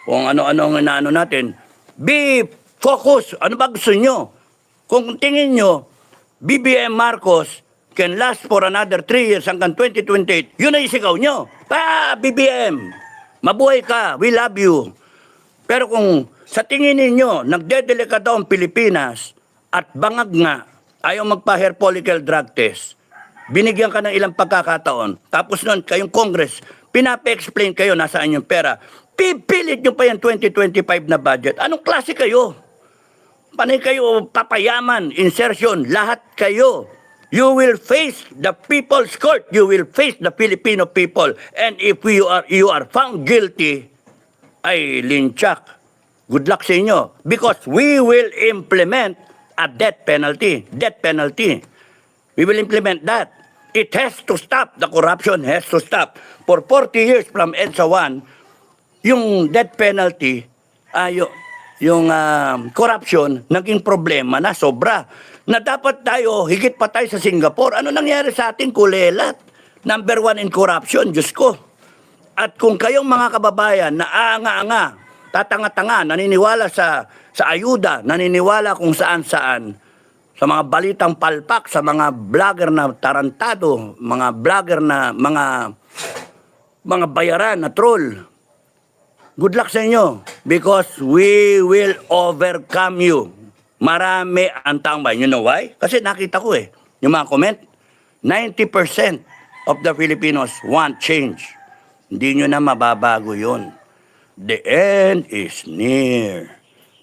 kung ano-ano ang inaano natin. Be focus. Ano ba gusto nyo? Kung tingin nyo, BBM Marcos can last for another 3 years hanggang 2028, yun ay isigaw nyo. BBM, mabuhay ka, we love you. Pero kung sa tingin ninyo, nagdedelikado ang Pilipinas at bangag nga, ayaw magpa-hair follicle drug test, binigyan ka ng ilang pagkakataon, tapos nun, kayong Congress, pinapa-explain kayo nasaan yung pera, pipilit nyo pa yung 2025 na budget. Anong klase kayo? Panay kayo papayaman, insertion, lahat kayo. You will face the people's court. You will face the Filipino people. And if you are found guilty, ay linchak. Good luck sa inyo. Because we will implement a death penalty. Death penalty. We will implement that. It has to stop. The corruption has to stop. For 40 years from EDSA 1, yung death penalty, yung corruption, naging problema na sobra. Na dapat tayo, higit pa tayo sa Singapore. Ano nangyari sa ating kulelat? Number 1 in corruption, Diyos ko. At kung kayong mga kababayan na aanga-anga, tatanga-tanga, naniniwala sa ayuda, naniniwala kung saan-saan, sa mga balitang palpak, sa mga vlogger na tarantado, mga vlogger na mga bayaran na troll, good luck sa inyo because we will overcome you. Marami ang taong bayan. You know why? Kasi nakita ko yung mga comment, 90% of the Filipinos want change. Hindi nyo na mababago yun. The end is near.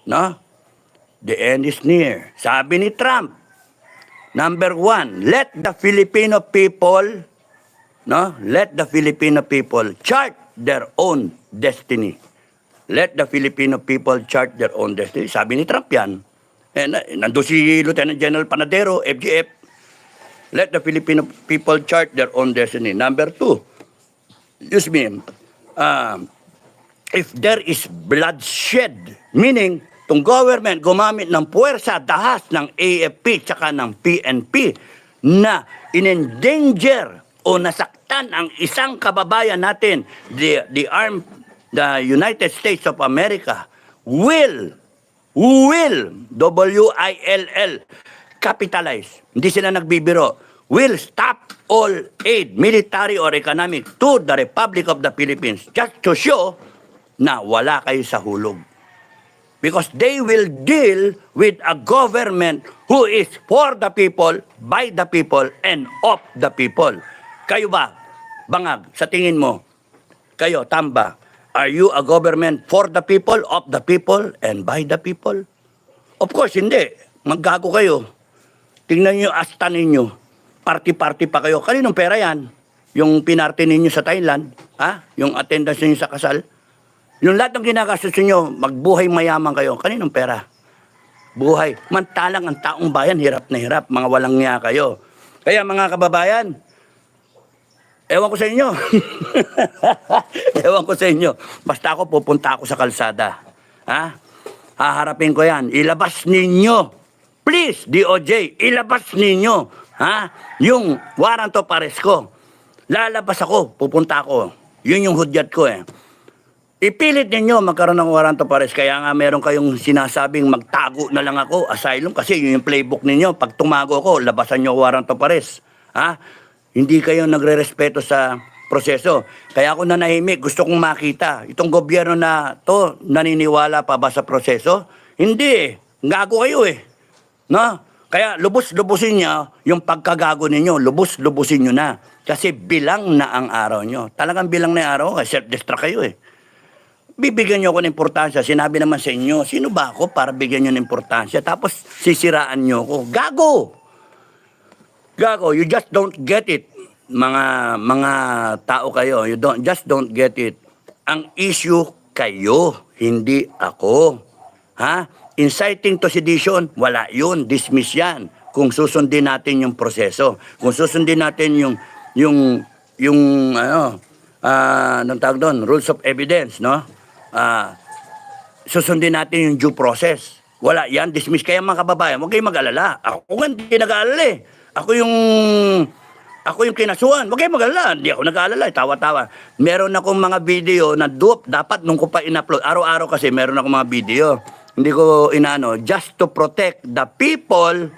No? The end is near. Sabi ni Trump, number 1, let the Filipino people, let the Filipino people chart their own destiny. Let the Filipino people chart their own destiny. Sabi ni Trump yan. Nandun si Lieutenant General Panadero, FGF. Let the Filipino people chart their own destiny. Number 2, excuse me, if there is bloodshed, meaning itong government gumamit ng puwersa, dahas ng AFP tsaka ng PNP na in-endanger o nasaktan ang isang kababayan natin, the United States of America will, W-I-L-L, capitalize. Hindi sila nagbibiro. Will stop all aid, military or economic, to the Republic of the Philippines just to show na wala kayo sa hulog. Because they will deal with a government who is for the people, by the people, and of the people. Kayo ba, Bangag, sa tingin mo, kayo, Tamba, are you a government for the people, of the people, and by the people? Of course, hindi. Maggago kayo. Tingnan nyo, asta ninyo. Party-party pa kayo. Kaninong pera yan? Yung pinarte ninyo sa Thailand? Yung attendance ninyo sa kasal? Yung lahat ng ginagastos nyo, magbuhay mayaman kayo. Kaninong pera? Buhay. Mantalang ang taong bayan, hirap na hirap. Mga walang niya kayo. Kaya mga kababayan, ewan ko sa inyo. Ewan ko sa inyo. Basta ako, pupunta ako sa kalsada. Haharapin ko yan. Ilabas ninyo. Please, DOJ, ilabas ninyo. Yung warrant of arrest ko. Lalabas ako, pupunta ako. Yun yung hudyat ko Ipilit ninyo magkaroon ng warrant of arrest. Kaya nga meron kayong sinasabing magtago na lang ako, asylum, kasi yun yung playbook ninyo. Pag tumago ko, labasan nyo warrant of arrest. Hindi kayo nagre-respeto sa proseso. Kaya ako nanahimik, gusto kong makita. Itong gobyerno na to, naniniwala pa ba sa proseso? Hindi. Gago kayo No? Kaya lubos-lubusin niyo yung pagkagago ninyo. Lubos-lubusin nyo na. Kasi bilang na ang araw nyo. Talagang bilang na ang araw, self-destruct kayo Bibigyan nyo ako ng importansya. Sinabi naman sa inyo, sino ba ako para bigyan nyo ng importansya? Tapos sisiraan nyo ako. Gago, you just don't get it. Mga tao kayo, just don't get it. Ang issue kayo, hindi ako. Inciting to sedition, wala yun, dismiss yan. Kung susundin natin yung proseso, kung susundin natin anong tawag doon, rules of evidence, susundin natin yung due process. Wala yan, dismiss. Kaya mga kababayan, huwag kayong mag-alala. Ako nga hindi nag-aalala Ako yung Ako yung kinasuhan. Huwag kayo mag-alala. Hindi ako nag-aalala. Tawa-tawa. Meron akong mga video na dapat nung ko pa in-upload. Araw-araw kasi meron akong mga video. Hindi ko inaano. Just to protect the people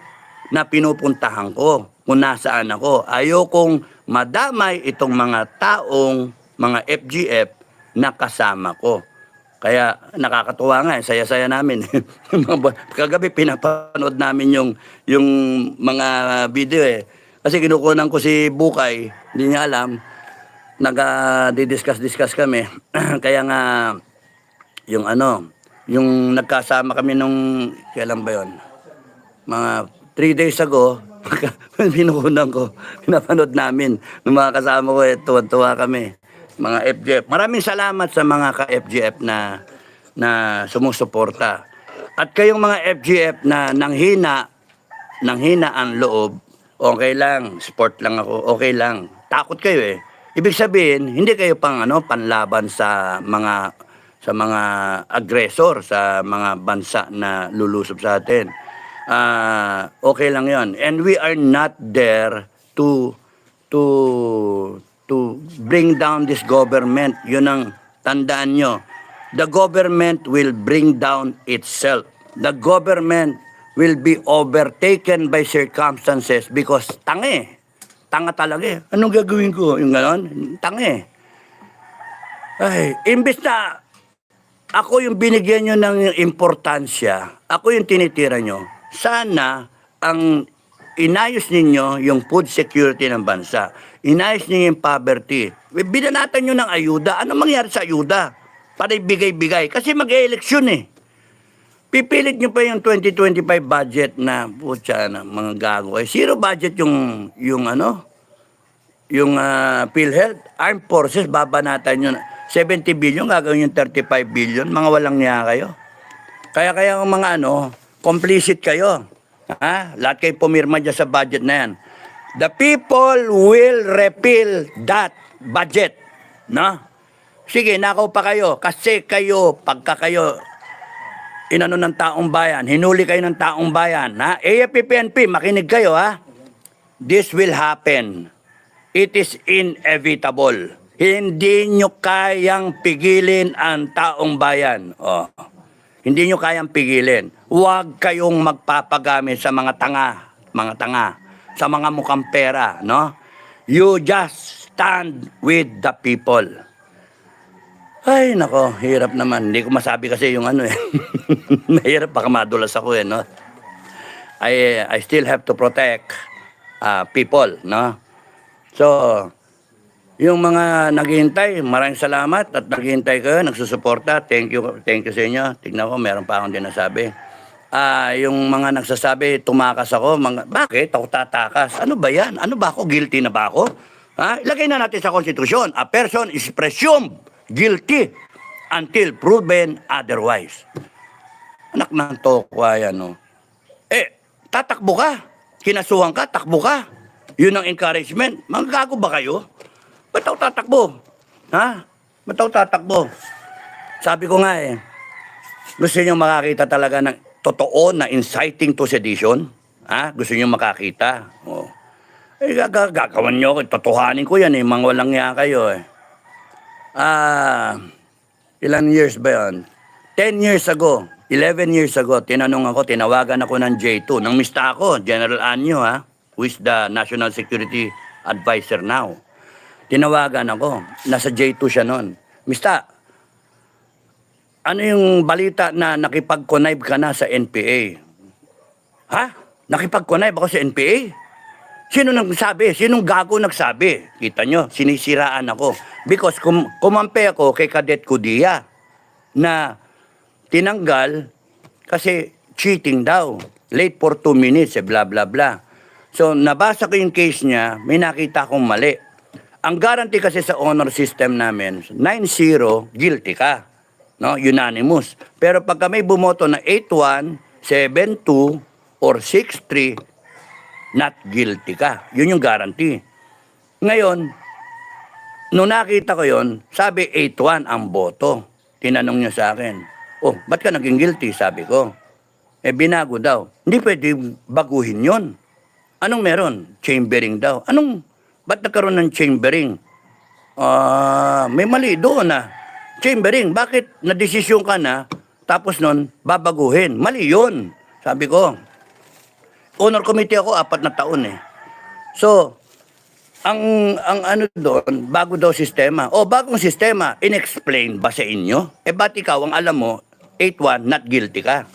na pinupuntahan ko. Kung nasaan ako. Ayokong madamay itong mga taong, mga FGF na kasama ko. Kaya nakakatuwa nga, saya-saya namin. Kagabi pinapanood namin yung mga video eh. Kasi kinukunan ko si Bukay, hindi niya alam, nag-discuss kami. Kaya nga, yung yung nagkasama kami nung, kailan ba yun? Mga 3 days ago, pinukunan ko, pinapanood namin. Nung mga kasama ko, tuwa-tuwa kami. Mga FGF. Maraming salamat sa mga ka-FGF na sumusuporta. At kayong mga FGF na nanghina ang loob, okay lang, sport lang ako, okay lang. Takot kayo eh. Ibig sabihin, hindi kayo panlaban sa mga aggressor, sa mga bansa na lulusob sa atin. Okay lang 'yon. And we are not there to bring down this government. Yun ang tandaan nyo. The government will bring down itself. The government will be overtaken by circumstances because tanga talaga eh. Anong gagawin ko? Yung gano'n? Tanga eh. Ay, imbes na ako yung binigyan nyo ng importansya, ako yung tinitira nyo, sana ang inayos ninyo yung food security ng bansa. Inayos ninyo yung poverty. Binanatan nyo ng ayuda. Anong mangyari sa ayuda? Para ibigay-bigay. Kasi mag-e-eleksyon eh. Pipilit nyo pa yung 2025 budget na, putya na, mga gago. Zero budget yung PhilHealth. Armed Forces, babanatan nyo na. 70 billion, gagawin yung 35 billion. Mga walang niya kayo. Kaya ang mga complicit kayo. Ha? Lahat kayo pumirma dyan sa budget na yan. The people will repeal that budget. No? Sige, nakaw pa kayo. Kasi kayo, pagka kayo inano ng taong bayan, hinuli kayo ng taong bayan. Ha? AFP-PNP, makinig kayo ha. This will happen. It is inevitable. Hindi nyo kayang pigilin ang taong bayan. Oh. Hindi nyo kayang pigilin. Huwag kayong magpapagamit sa mga tanga, sa mga mukhang pera, no? You just stand with the people. Ay, nako, hirap naman. Hindi ko masabi kasi yung eh. Mahirap, baka madulas ako no? I still have to protect people, no? So, yung mga naghihintay, maraming salamat at naghihintay kayo, nagsusuporta. Thank you sa inyo. Tignan ko, meron pa akong dinasabi. Yung mga nagsasabi, tumakas ako. Bakit ako tatakas? Ano ba yan? Ano ba ako? Guilty na ba ako? Ilagay na natin sa konstitusyon. A person is presumed guilty until proven otherwise. Anak ng tokwa yan, no? Tatakbo ka. Kinasuhan ka, takbo ka. Yun ang encouragement. Magagago ba kayo? Ba't ako tatakbo? Ha? Ba't ako tatakbo? Sabi ko nga gusto nyo makakita talaga ng totoo na inciting to sedition? Ha? Gusto nyo makakita? Oh. Gagawan nyo, totohanin ko yan mga walang nga kayo ilan years ba yun? 10 years ago, 11 years ago, tinawagan ako ng J2, ng mista ako, General Anyo who is the National Security Advisor now. Tinawagan ako. Nasa J2 siya noon. Mista, ano yung balita na nakipag-connive ka na sa NPA? Ha? Nakipag-connive ako sa NPA? Sino nagsabi? Sinong gago nagsabi? Kita nyo, sinisiraan ako. Because kumampe ako kay Cadet Kudia na tinanggal kasi cheating daw. Late for 2 minutes, blah, blah, blah. So, nabasa ko yung case niya, may nakita akong mali. Ang guarantee kasi sa honor system namin, 9-0, guilty ka. No? Unanimous. Pero pagka may bumoto na 8-1, 7-2, or 6-3, not guilty ka. Yun yung guarantee. Ngayon, nung nakita ko yun, sabi 8-1 ang boto. Tinanong niya sa akin, ba't ka naging guilty? Sabi ko. Binago daw. Hindi pwede baguhin yun. Anong meron? Chambering daw. Anong Ba't nagkaroon ng chambering? May mali doon na. Chambering, bakit nadesisyon ka na, tapos nun, babaguhin? Mali yun. Sabi ko, honor committee ako, 4 na taon eh. So, ang ano doon, bago daw sistema. O, bagong sistema, inexplain ba sa inyo? Eh, ba't ikaw, ang alam mo, 8-1, not guilty ka?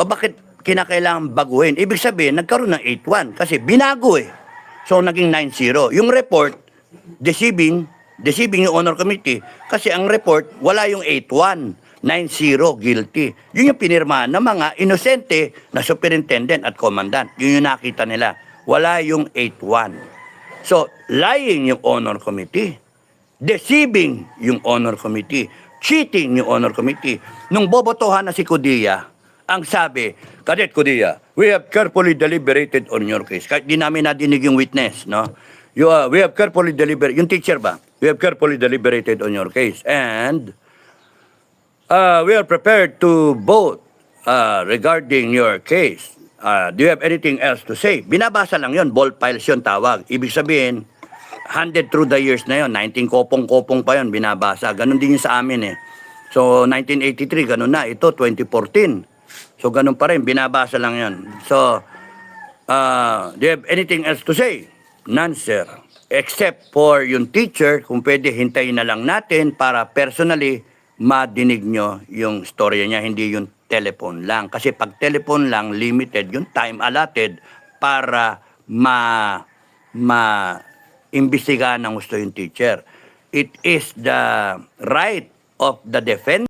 O bakit kinakailangan baguhin? Ibig sabihin, nagkaroon ng 8-1 kasi binago eh. So, naging 9-0. Yung report, deceiving yung honor committee kasi ang report, wala yung 8-1. 9-0, guilty. Yun yung pinirmahan ng mga inosente na superintendent at commandant. Yun yung nakita nila. Wala yung 8-1. So, lying yung honor committee. Deceiving yung honor committee. Cheating yung honor committee. Nung bobotohan na si Codilla, ang sabi, Cadet Codilla, we have carefully deliberated on your case. Kahit di namin nadinig yung witness, no? We have carefully deliberated, yung teacher ba? We have carefully deliberated on your case. And we are prepared to vote regarding your case. Do you have anything else to say? Binabasa lang yon, ball files yun tawag. Ibig sabihin, handed through the years na yon, 19 kopong-kopong pa yon, binabasa. Ganon din yung sa amin eh. So, 1983, ganon na. Ito, 2014. So, ganon pa rin, binabasa lang yon. So, do you have anything else to say? None, sir. Except for yung teacher, kung pwede hintayin na lang natin para personally madinig nyo yung storya niya, hindi yung telephone lang. Kasi pag telephone lang, limited yung time allotted para imbestigahan ng gusto yung teacher. It is the right of the defense